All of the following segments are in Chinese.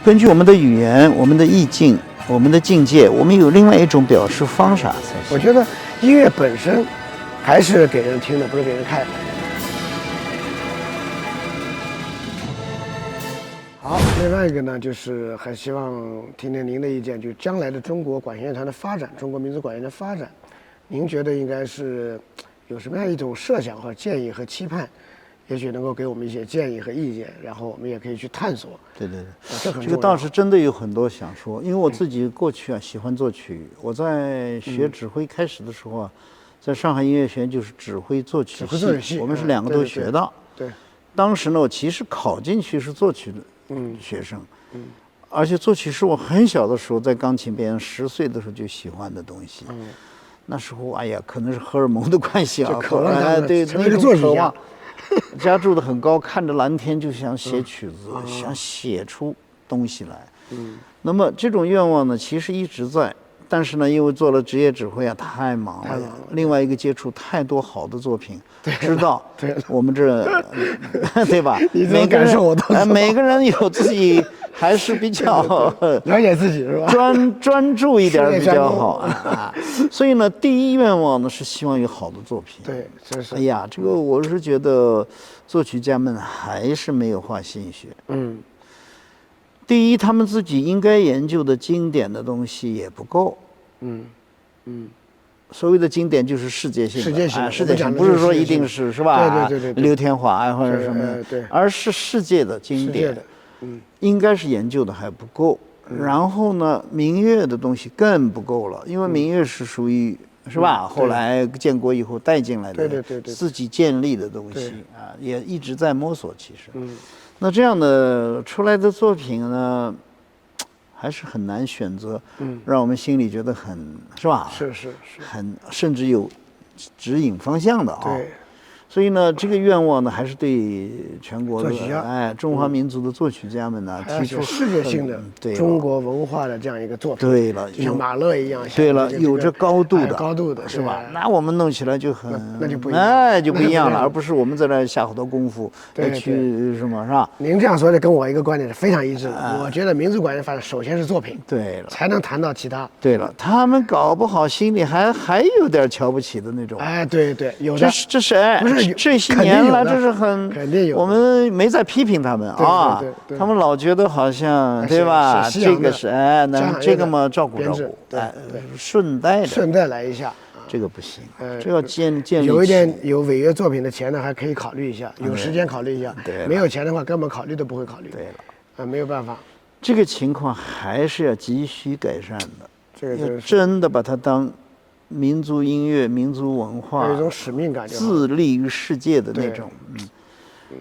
根据我们的语言、我们的意境、我们的境界，我们有另外一种表示方式才行。我觉得音乐本身还是给人听的，不是给人看的。好，另外一个呢，就是还希望听听您的意见，就将来的中国管弦乐团的发展，中国民族管弦的发展，您觉得应该是有什么样一种设想或者建议和期盼？也许能够给我们一些建议和意见，然后我们也可以去探索。对对对，这个倒是真的有很多想说，因为我自己过去喜欢作曲，我在学指挥开始的时候在上海音乐学院就是指挥作曲系，我们是2个都学的。对，当时呢，我其实考进去是作曲的学生，而且作曲是我很小的时候在钢琴边10岁的时候就喜欢的东西。那时候哎呀，可能是荷尔蒙的关系啊，对那个渴望。家住的很高，看着蓝天就想写曲子，想写出东西来。那么这种愿望呢，其实一直在，但是呢，因为做了职业指挥太忙了。另外一个接触太多好的作品，知道我们这，对吧？你这种感受我都每个人有自己还是比较了解自己是吧？专注一点比较好啊。所以呢，第一愿望呢是希望有好的作品。对，真是。哎呀，这个我是觉得作曲家们还是没有花心血。第一，他们自己应该研究的经典的东西也不够。所谓的经典就是世界性的，世界性不是说一定是吧？对，刘天华或者什么，而是世界的经典。应该是研究的还不够。然后呢，民乐的东西更不够了，因为民乐是属于是吧？后来建国以后带进来的，自己建立的东西啊，也一直在摸索。其实，那这样的出来的作品呢，还是很难选择，让我们心里觉得很是吧？是，很甚至有指引方向的啊。对。所以呢，这个愿望呢，还是对全国的中华民族的作曲家们呢，提出世界性的中国文化的这样一个作品。对了，就像马勒一样。对了，有着高度的是吧？那我们弄起来就很那就不一样，就不一样了，而不是我们在那下好多功夫去什么是吧？您这样说的跟我一个观点是非常一致的。我觉得民族管弦发展首先是作品，对了，才能谈到其他。对了，他们搞不好心里还有点瞧不起的那种。对，有的。这是不是？这些年来，这是肯定有。我们没在批评他们啊，他们老觉得好像对吧？这个是那这个嘛照顾，顺带来一下，这个不行。这要建立有一点有违约作品的钱呢，还可以考虑一下，有时间考虑一下。没有钱的话，根本考虑都不会考虑。对了，没有办法。这个情况还是要急需改善的。这个要真的把它当民族音乐、民族文化，有一种使命感，自立于世界的那种。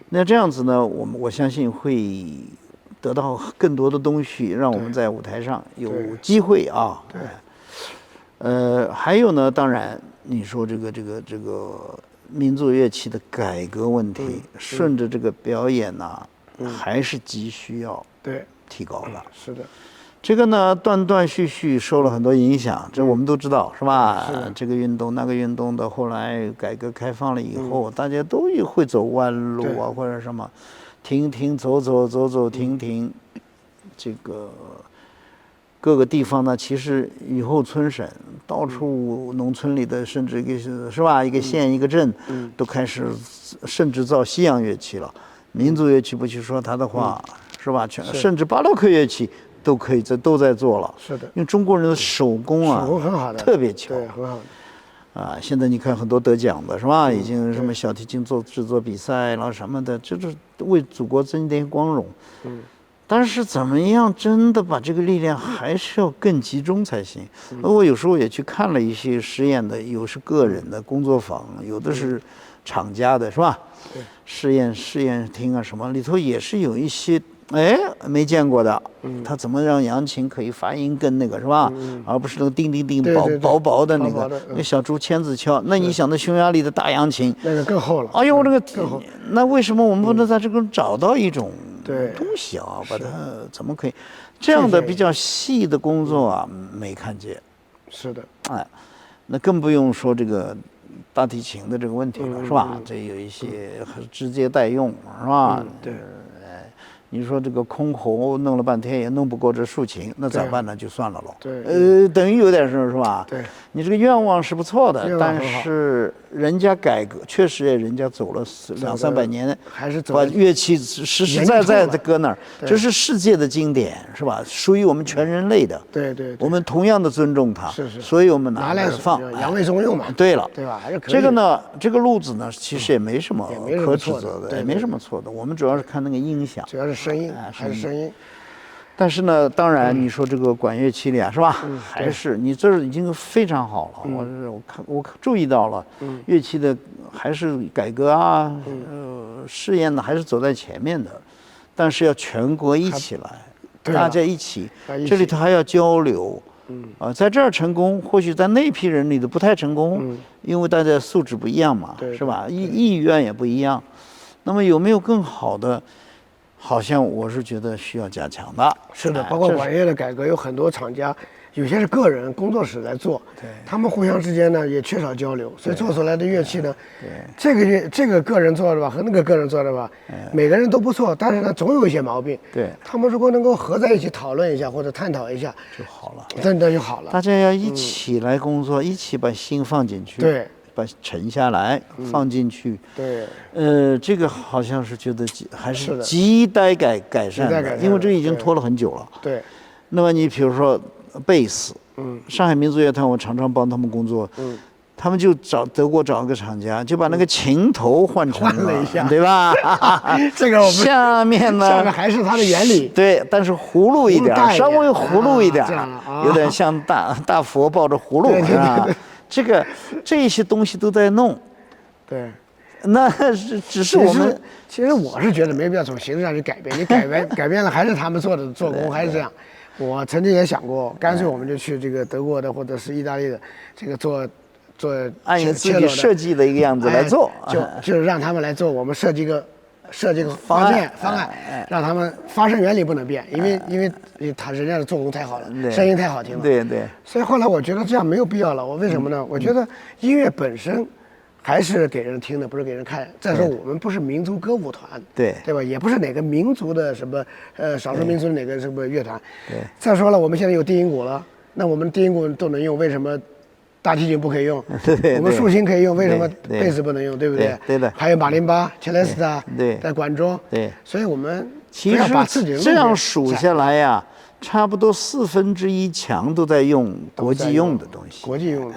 那这样子呢，我相信会得到更多的东西，让我们在舞台上有机会啊。还有呢，当然你说这个民族乐器的改革问题，顺着这个表演呢，还是急需要提高的。是的。这个呢，断断续续受了很多影响，这我们都知道，是吧？这个运动、那个运动的，后来改革开放了以后，大家都会走弯路啊，或者什么，停，走，停，这个各个地方呢，其实雨后春笋，到处农村里的，甚至是吧，一个县一个镇，都开始甚至造西洋乐器了。民族乐器不去说它的话，是吧？甚至巴洛克乐器。都在做了，是的，因为中国人的手工很好的，特别巧，对，很好的。现在你看很多得奖的是吧？已经什么小提琴制作比赛了什么的，就是为祖国增添光荣。但是怎么样真的把这个力量还是要更集中才行。我有时候也去看了一些实验的，有是个人的工作坊，有的是厂家的，是吧？试验厅啊什么里头也是有一些。没见过的，他怎么让扬琴可以发音跟那个是吧？而不是那个叮叮叮薄的那个，那小竹签子敲。那你想那匈牙利的大扬琴，那个更厚了。哎呦，那为什么我们不能在这个找到一种东西啊？把它怎么可以这样的比较细的工作啊？没看见。是的。那更不用说这个大提琴的这个问题了，是吧？这有一些直接代用，是吧？对。你说这个箜篌弄了半天也弄不过这竖琴，那咋办呢？就算了喽。对，等于有点事是吧？对，你这个愿望是不错的，但很好是人家改革确实也人家走了200-300年，还是把乐器实实在在的搁那儿，这是世界的经典是吧？属于我们全人类的。对对，我们同样的尊重它，是，所以我们拿来放，扬为中用嘛。对了，对吧？还是可以。这个呢，这个路子呢，其实也没什么可指责的，也没什么错的。我们主要是看那个音响，主要是声音，还是声音。但是呢，当然你说这个管乐器里啊，是吧？还是你这已经非常好了。我注意到了，乐器的还是改革啊，试验呢还是走在前面的，但是要全国一起来，大家一起，这里头还要交流。在这儿成功，或许在那批人里头不太成功，因为大家素质不一样嘛，是吧？意愿也不一样。那么有没有更好的？好像我是觉得需要加强的。是的，包括管乐的改革，有很多厂家，有些是个人工作室来做，他们互相之间呢也缺少交流，所以做出来的乐器呢，这个个人做的吧和那个个人做的吧，每个人都不错，但是呢总有一些毛病。对，他们如果能够合在一起讨论一下或者探讨一下就好了，真的就好了。大家要一起来工作，一起把心放进去。对。把沉下来，放进去。对，这个好像是觉得还是亟待改善的，因为这已经拖了很久了。对。那么你比如说贝斯，上海民族乐团我常常帮他们工作，他们就德国找个厂家，就把那个琴头换了一下，对吧？这个我们下面呢，下面还是它的原理。对，但是葫芦一点，稍微葫芦一点，有点像大佛抱着葫芦是吧？这些东西都在弄，对，那只是我们。其实我是觉得没必要从形式上去改变，你改变了还是他们做工还是这样。我曾经也想过，干脆我们就去这个德国的或者是意大利的这个做按你自己设计的一个样子来做，就是让他们来做，我们设计个方案，让他们发声原理不能变，因为他人家的做工太好了，声音太好听了。对。所以后来我觉得这样没有必要了。我为什么呢？我觉得音乐本身还是给人听的，不是给人看。再说我们不是民族歌舞团，对吧？也不是哪个民族的什么少数民族的哪个什么乐团。对。再说了，我们现在有低音鼓了，那我们低音鼓都能用，为什么？大提琴不可以用，我们竖琴可以用，为什么贝斯不能用？对不对？对的。还有马林巴、切莱斯塔，在管中，所以我们其实这样数下来呀，差不多1/4强都在用国际用的东西。国际用的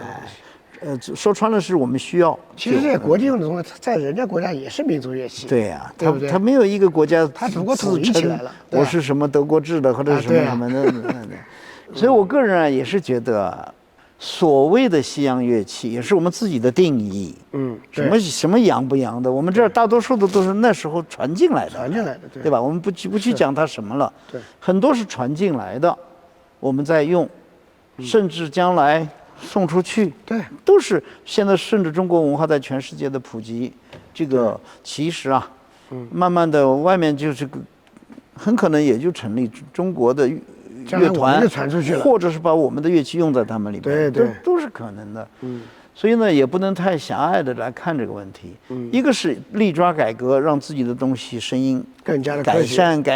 东西，说穿了是我们需要。其实这些国际用的东西，在人家国家也是民族乐器。对呀，对不对？他没有一个国家他只不过统一起来了。我是什么德国制的，或者什么什么的。所以我个人啊也是觉得。所谓的西洋乐器也是我们自己的定义，什么洋不洋的，我们这儿大多数的都是那时候传进来的，对吧？我们不去讲它什么了，很多是传进来的，我们在用，甚至将来送出去，都是现在顺着中国文化在全世界的普及，这个其实啊，慢慢的外面就是个，很可能也就成立中国的。乐团，或者是把我们的乐器用在他们里面，都是可能的。所以呢，也不能太狭隘的来看这个问题。一个是力抓改革，让自己的东西声音更加的改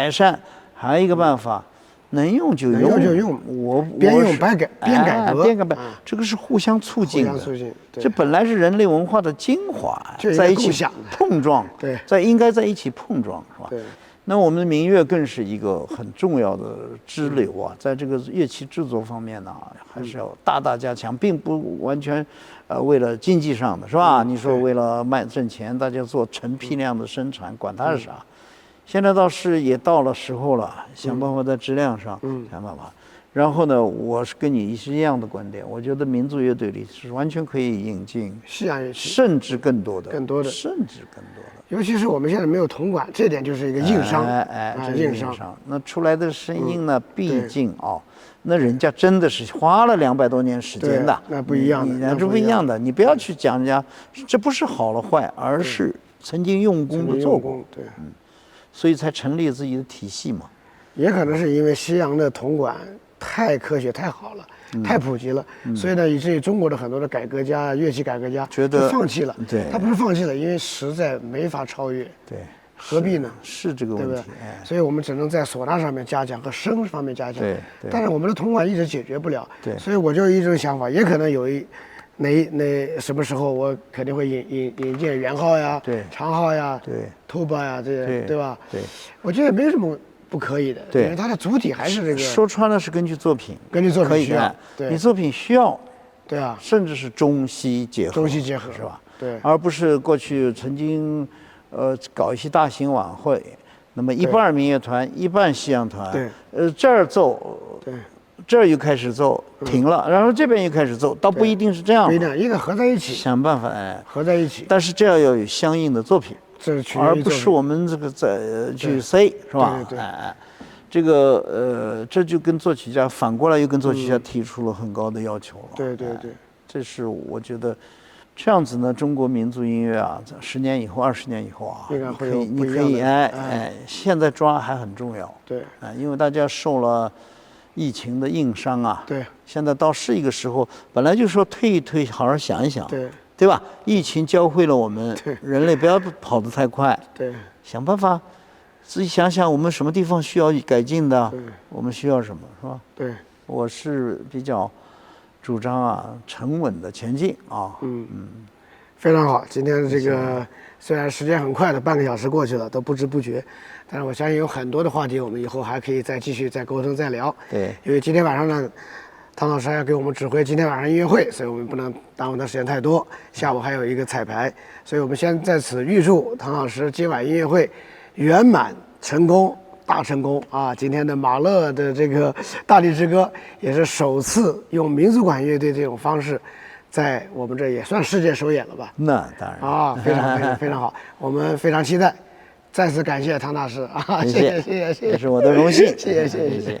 善；还有一个办法，能用就用。我边用边改革，这个是互相促进的。这本来是人类文化的精华，在一起碰撞，应该在一起碰撞，是吧？那我们的民乐更是一个很重要的支流啊，在这个乐器制作方面呢，还是要大加强，并不完全，为了经济上的是吧？你说为了挣钱，大家做成批量的生产，管它是啥？现在倒是也到了时候了，想办法在质量上想办法。然后呢，我是跟你是一样的观点，我觉得民族乐队里是完全可以引进西洋乐器，甚至更多的，尤其是我们现在没有铜管，这点就是一个硬伤。硬伤。那出来的声音呢，毕竟那人家真的是花了200多年时间的，那不一样的，那是不一样的。你不要去讲人家，这不是好了坏，而是曾经用功的做过。对，所以才成立自己的体系嘛。也可能是因为西洋的铜管太科学、太好了。太普及了，所以呢，以至于中国的很多的改革家、乐器改革家觉得放弃了。对，他不是放弃了，因为实在没法超越。对，何必呢？是这个对不对问题。哎，所以我们只能在唢呐上面加强和声方面加强。对对但是我们的铜管一直解决不了。对所以我就有一种想法，也可能有什么时候我肯定会引进圆号呀、对长号呀、对tuba呀这些，对吧？对，我觉得也没什么不可以的，对因为它的主体还是这个。说穿了是根据作品，根据作品需要可以干。对你作品需要，对啊，甚至是中西结合，中西结合是吧？对而不是过去曾经，搞一些大型晚会，那么一半民乐团，一半西洋团，对，这儿奏，对，这儿又开始奏，停了，然后这边又开始奏，倒不一定是这样不一定，应该合在一起，想办法哎，合在一起，但是这样要有相应的作品，这是取决于而不作品是我们这个在去塞，是吧？对对对哎，这个这就跟作曲家反过来又跟作曲家提出了很高的要求了。对对对，这是我觉得这样子呢，中国民族音乐啊，10年以后、20年以后啊，应该会有你不一样的可以现在抓还很重要。对，因为大家受了疫情的硬伤啊，对，现在倒是一个时候，本来就说退一退，好好想一想，对，对吧？疫情教会了我们人类不要跑得太快，对，想办法自己想想我们什么地方需要改进的，我们需要什么，是吧？对，我是比较主张啊，沉稳的前进啊。非常好。今天这个虽然时间很快的，半个小时过去了，都不知不觉，但是我相信有很多的话题，我们以后还可以再继续再沟通再聊。对，因为今天晚上呢，唐老师还要给我们指挥今天晚上音乐会，所以我们不能耽误他时间太多。下午还有一个彩排，所以我们先在此预祝唐老师今晚音乐会圆满成功。大成功啊！今天的马勒的这个《大地之歌》也是首次用民族管乐队这种方式，在我们这也算世界首演了吧？那当然啊，非常非常好，我们非常期待。再次感谢唐大师啊，谢谢，也是我的荣幸，谢谢。